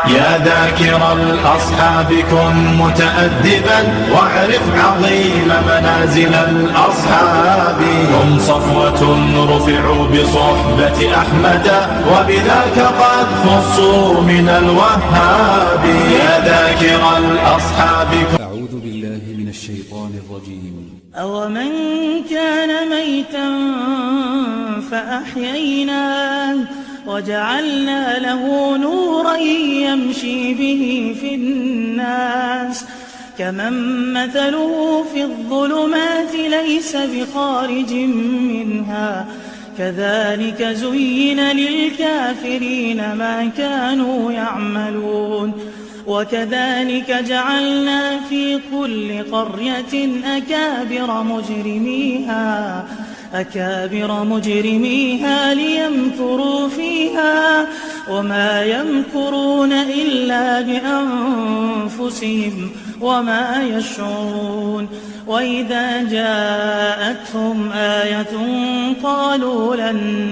يا ذاكر الأصحاب كن متأدبا واعرف عظيم منازل الأصحاب هم صفوة رفعوا بصحبة أحمد وبذاك قد خصوا من الوهاب يا ذاكر الأصحاب أعوذ بالله من الشيطان الرجيم أومن كان ميتا فأحييناه وجعلنا له نورا يمشي به في الناس كمن مثله في الظلمات ليس بخارج منها كذلك زين للكافرين ما كانوا يعملون وكذلك جعلنا في كل قرية أكابر مجرميها ليمكروا فيها وما يمكرون إلا بأنفسهم وما يشعرون وإذا جاءتهم آية قالوا لن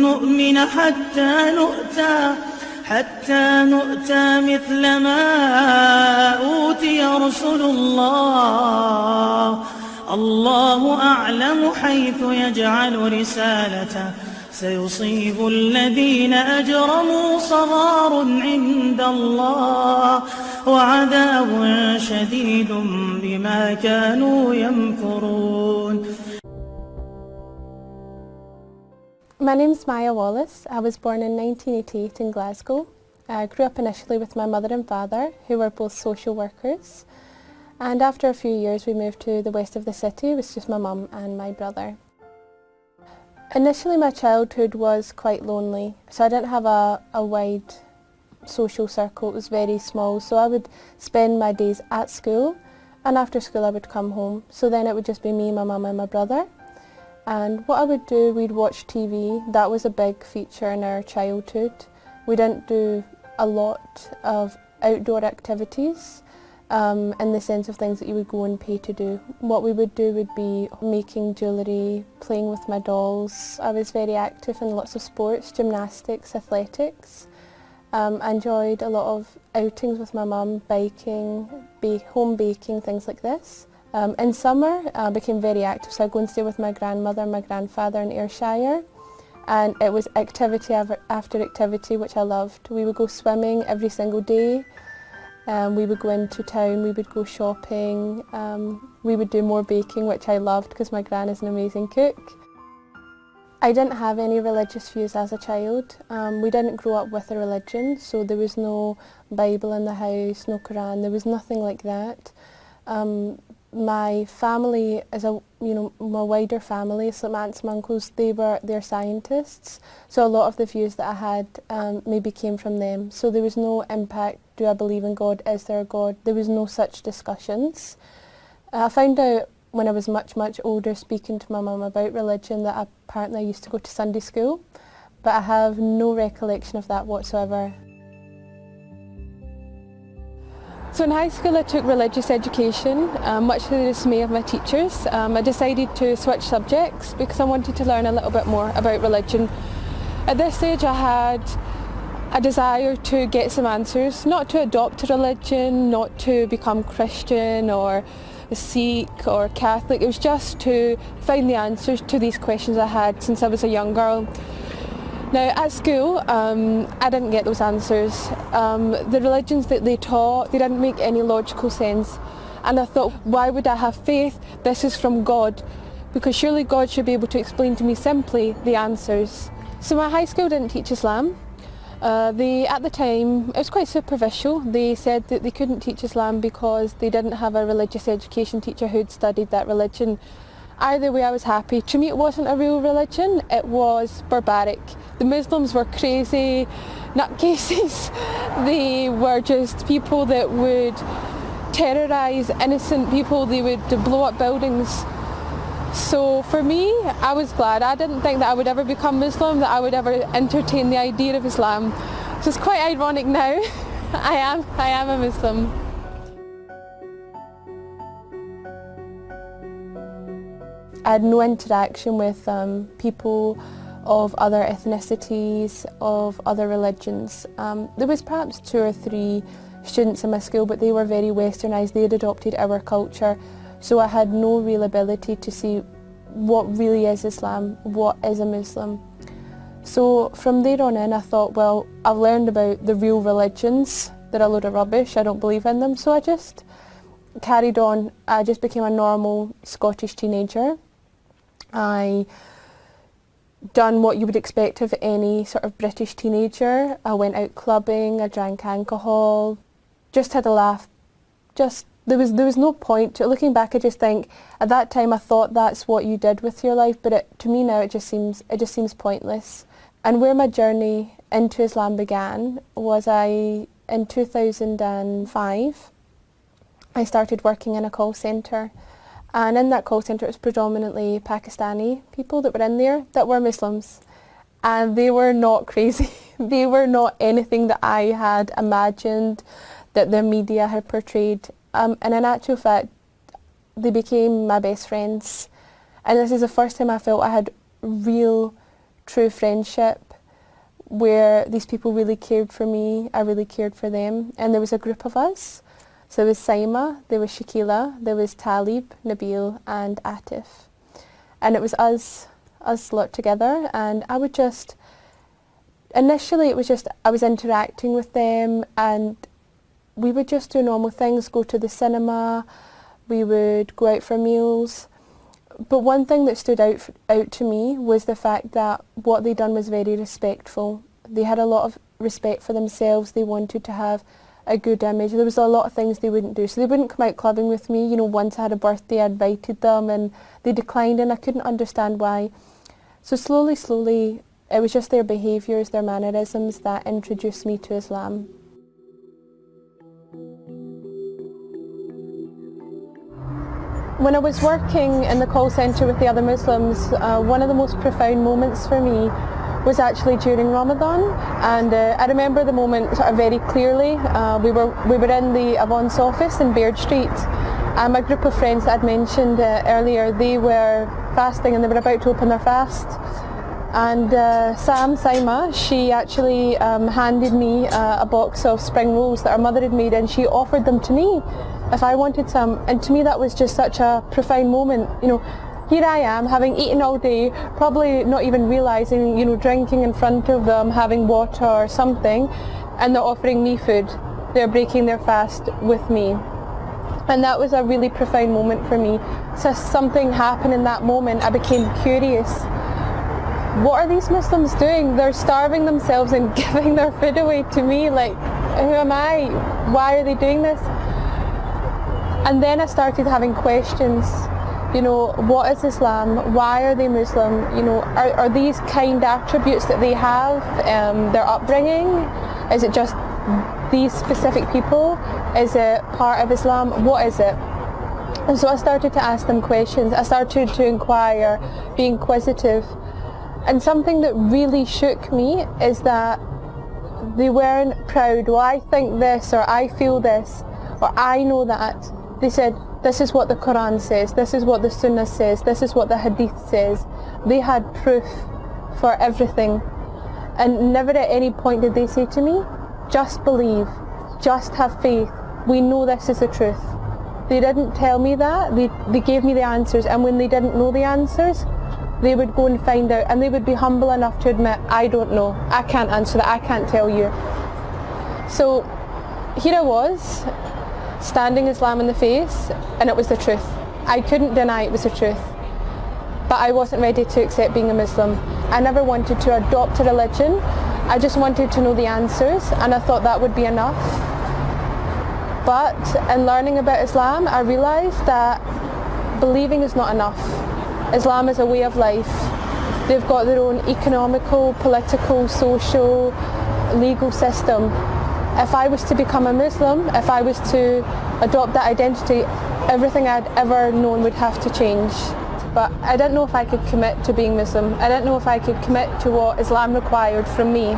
نؤمن حتى نؤتى مثل ما أوتي رسل الله أعلم حيث يجعل رسالته سيصيب الذين أجرموا صغار عند الله وعذاب شديد بما كانوا يمكرون. My name's Maya Wallace. I was born in 1988 in Glasgow. I grew up initially with my mother and father, who were both social workers. And after a few years we moved to the west of the city. It was just my mum and my brother. Initially my childhood was quite lonely, so I didn't have a wide social circle. It was very small, so I would spend my days at school, and after school I would come home. So then it would just be me, my mum and my brother. And what I would do, we'd watch TV. That was a big feature in our childhood. We didn't do a lot of outdoor activities in the sense of things that you would go and pay to do. What we would do would be making jewellery, playing with my dolls. I was very active in lots of sports, gymnastics, athletics. I enjoyed a lot of outings with my mum, biking, home baking, things like this. In summer I became very active, so I'd go and stay with my grandmother and my grandfather in Ayrshire, and it was activity after activity which I loved. We would go swimming every single day, we would go into town, we would go shopping, we would do more baking, which I loved because my gran is an amazing cook. I didn't have any religious views as a child. We didn't grow up with a religion, so there was no Bible in the house, no Qur'aan, there was nothing like that. My family my wider family, so my aunts and uncles, they're scientists, so a lot of the views that I had maybe came from them. So there was no impact, do I believe in God, is there a God? There was no such discussions. I found out when I was much older, speaking to my mum about religion, that apparently I used to go to Sunday school, but I have no recollection of that whatsoever. So in high school I took religious education, much to the dismay of my teachers. I decided to switch subjects because I wanted to learn a little bit more about religion. At this stage I had a desire to get some answers, not to adopt a religion, not to become Christian or a Sikh or Catholic. It was just to find the answers to these questions I had since I was a young girl. Now at school I didn't get those answers. The religions that they taught, they didn't make any logical sense, and I thought, why would I have faith? This is from God, because surely God should be able to explain to me simply the answers. So my high school didn't teach Islam. At the time, it was quite superficial. They said that they couldn't teach Islam because they didn't have a religious education teacher who'd studied that religion. Either way I was happy. To me it wasn't a real religion, it was barbaric. The Muslims were crazy nutcases. They were just people that would terrorise innocent people, they would blow up buildings. So for me, I was glad. I didn't think that I would ever become Muslim, that I would ever entertain the idea of Islam. So it's quite ironic now. I am a Muslim. I had no interaction with people of other ethnicities, of other religions. There was perhaps 2 or 3 students in my school, but they were very westernised. They had adopted our culture, so I had no real ability to see what really is Islam, what is a Muslim. So from there on in I thought, well, I've learned about the real religions. They're a load of rubbish, I don't believe in them. So I just carried on. I just became a normal Scottish teenager. I done what you would expect of any sort of British teenager. I went out clubbing, I drank alcohol, just had a laugh. There was no point to it. Looking back, I just think at that time I thought that's what you did with your life, but to me now it just seems pointless. And where my journey into Islam began was in 2005 I started working in a call centre, and in that call centre it was predominantly Pakistani people that were in there that were Muslims, and they were not crazy. They were not anything that I had imagined that the media had portrayed. And in actual fact, they became my best friends. And this is the first time I felt I had real, true friendship, where these people really cared for me, I really cared for them. And there was a group of us. So there was Saima, there was Shakila, there was Talib, Nabil and Atif. And it was us lot together, and I would just, initially it was just, I was interacting with them, and we would just do normal things, go to the cinema, we would go out for meals. But one thing that stood out to me was the fact that what they'd done was very respectful. They had a lot of respect for themselves. They wanted to have a good image. There was a lot of things they wouldn't do. So they wouldn't come out clubbing with me. You know, once I had a birthday, I invited them and they declined, and I couldn't understand why. So slowly, it was just their behaviours, their mannerisms that introduced me to Islam. When I was working in the call centre with the other Muslims, one of the most profound moments for me was actually during Ramadan, and I remember the moment sort of very clearly. We were in the Avon's office in Baird Street, and my group of friends that I'd mentioned earlier, they were fasting and they were about to open their fast. And Saima, she actually handed me a box of spring rolls that her mother had made, and she offered them to me if I wanted some. And to me that was just such a profound moment. You know, here I am having eaten all day, probably not even realising, you know, drinking in front of them, having water or something, and they're offering me food. They're breaking their fast with me. And that was a really profound moment for me. So something happened in that moment. I became curious. What are these Muslims doing? They're starving themselves and giving their food away to me. Like, who am I? Why are they doing this? And then I started having questions. You know, what is Islam? Why are they Muslim? You know, are these kind attributes that they have, their upbringing? Is it just these specific people? Is it part of Islam? What is it? And so I started to ask them questions. I started to inquire, be inquisitive. And something that really shook me is that they weren't proud, well, I think this, or I feel this, or I know that. They said, this is what the Qur'aan says, this is what the Sunnah says, this is what the Hadith says. They had proof for everything. And never at any point did they say to me, just believe, just have faith, we know this is the truth. They didn't tell me that, they gave me the answers, and when they didn't know the answers, they would go and find out, and they would be humble enough to admit, I don't know, I can't answer that, I can't tell you. So here I was, standing Islam in the face, and it was the truth. I couldn't deny it was the truth. But I wasn't ready to accept being a Muslim. I never wanted to adopt a religion, I just wanted to know the answers, and I thought that would be enough. But in learning about Islam, I realised that believing is not enough. Islam is a way of life. They've got their own economical, political, social, legal system. If I was to become a Muslim, if I was to adopt that identity, everything I'd ever known would have to change. But I didn't know if I could commit to being Muslim. I didn't know if I could commit to what Islam required from me.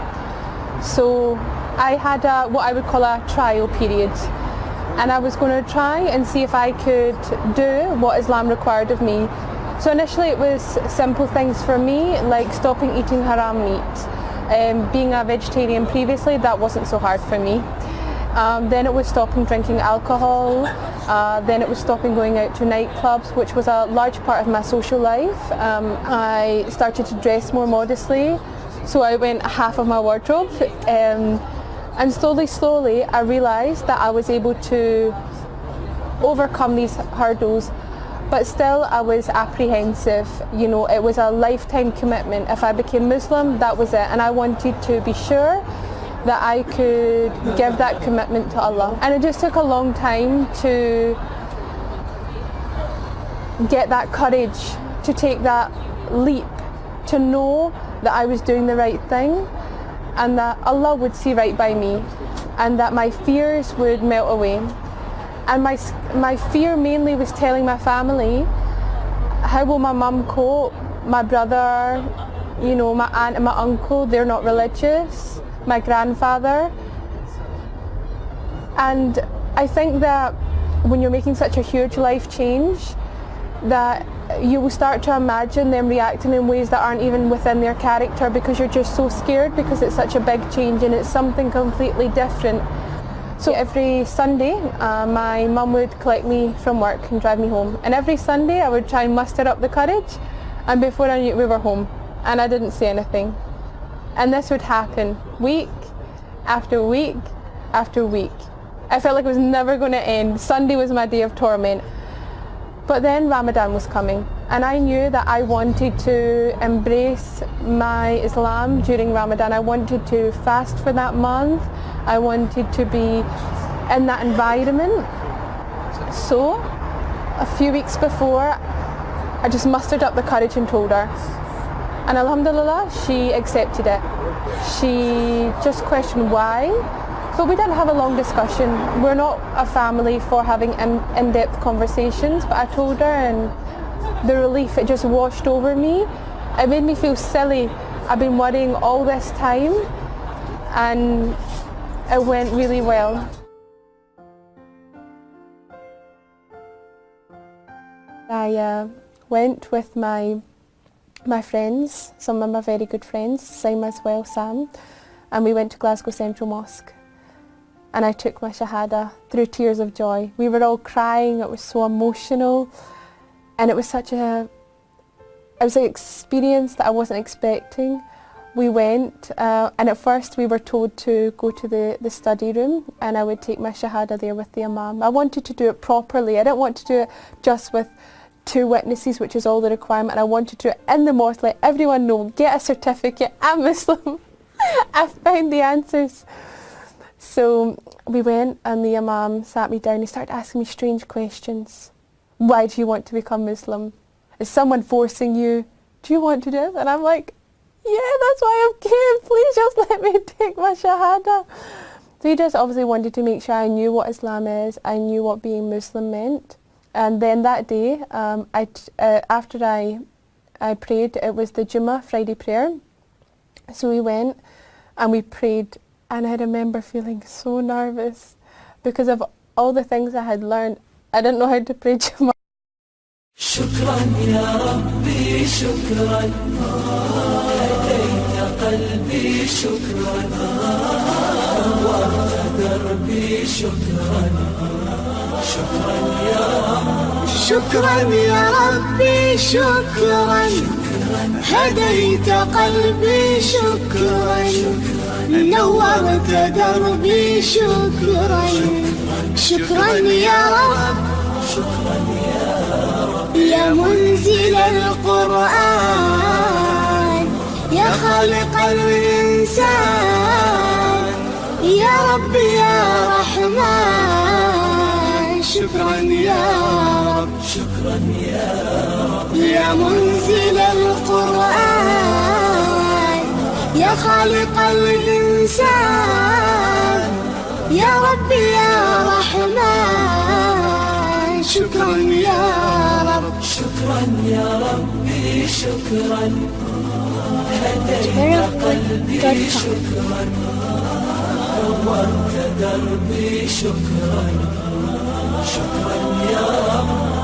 So I had what I would call a trial period. And I was going to try and see if I could do what Islam required of me. So initially it was simple things for me, like stopping eating haram meat. Being a vegetarian previously, that wasn't so hard for me. Then it was stopping drinking alcohol. Then it was stopping going out to nightclubs, which was a large part of my social life. I started to dress more modestly, so I went half of my wardrobe. And slowly, I realised that I was able to overcome these hurdles, but still I was apprehensive. You know, it was a lifetime commitment. If I became Muslim, that was it. And I wanted to be sure that I could give that commitment to Allah. And it just took a long time to get that courage, to take that leap, to know that I was doing the right thing and that Allah would see right by me and that my fears would melt away. And my fear mainly was telling my family, how will my mum cope? My brother, you know, my aunt and my uncle, they're not religious. My grandfather. And I think that when you're making such a huge life change, that you will start to imagine them reacting in ways that aren't even within their character, because you're just so scared, because it's such a big change and it's something completely different. So every Sunday my mum would collect me from work and drive me home, and every Sunday I would try and muster up the courage, and before I knew it we were home and I didn't say anything. And this would happen week after week after week. I felt like it was never going to end. Sunday was my day of torment. But then Ramadan was coming, and I knew that I wanted to embrace my Islam during Ramadan. I wanted to fast for that month. I wanted to be in that environment. So a few weeks before, I just mustered up the courage and told her. And alhamdulillah, she accepted it. She just questioned why, but we didn't have a long discussion. We're not a family for having in-depth conversations, but I told her, and the relief, it just washed over me. It made me feel silly. I've been worrying all this time, and it went really well. I went with my friends, some of my very good friends, Sima as well, Sam, and we went to Glasgow Central Mosque, and I took my Shahada through tears of joy. We were all crying, it was so emotional, and it was an experience that I wasn't expecting. We went, and at first we were told to go to the study room, and I would take my Shahada there with the Imam. I wanted to do it properly. I didn't want to do it just with 2 witnesses, which is all the requirement. I wanted to, in the mosque, let everyone know, get a certificate, I'm Muslim. I found the answers. So we went, and the Imam sat me down. He started asking me strange questions. Why do you want to become Muslim? Is someone forcing you? Do you want to do it? And I'm like, yeah, that's why I'm here. Please just let me take my Shahada. So he just obviously wanted to make sure I knew what Islam is. I knew what being Muslim meant. And then that day, after I prayed, it was the Jummah Friday prayer. So we went and we prayed, and I remember feeling so nervous because of all the things I had learned. I didn't know how to pray Jummah. شكرا يا ربي شكرا هديت قلبي شكرا نورت دربي شكرا شكرا يا رب شكرا يا ربي شكرا هديت قلبي شكرا نورت دربي شكرا شكرا يا رب شكرا يا رب يا منزل القرآن يا خالق الإنسان يا رب يا رحمن شكرا يا رب شكرا يا رب يا منزل القرآن يا خالق الإنسان يا رب يا رحمن شكرا يا رب شكرا يا ربي شكرا هديت قلبي شكرا نورت دربي شكرا شكرا يا رب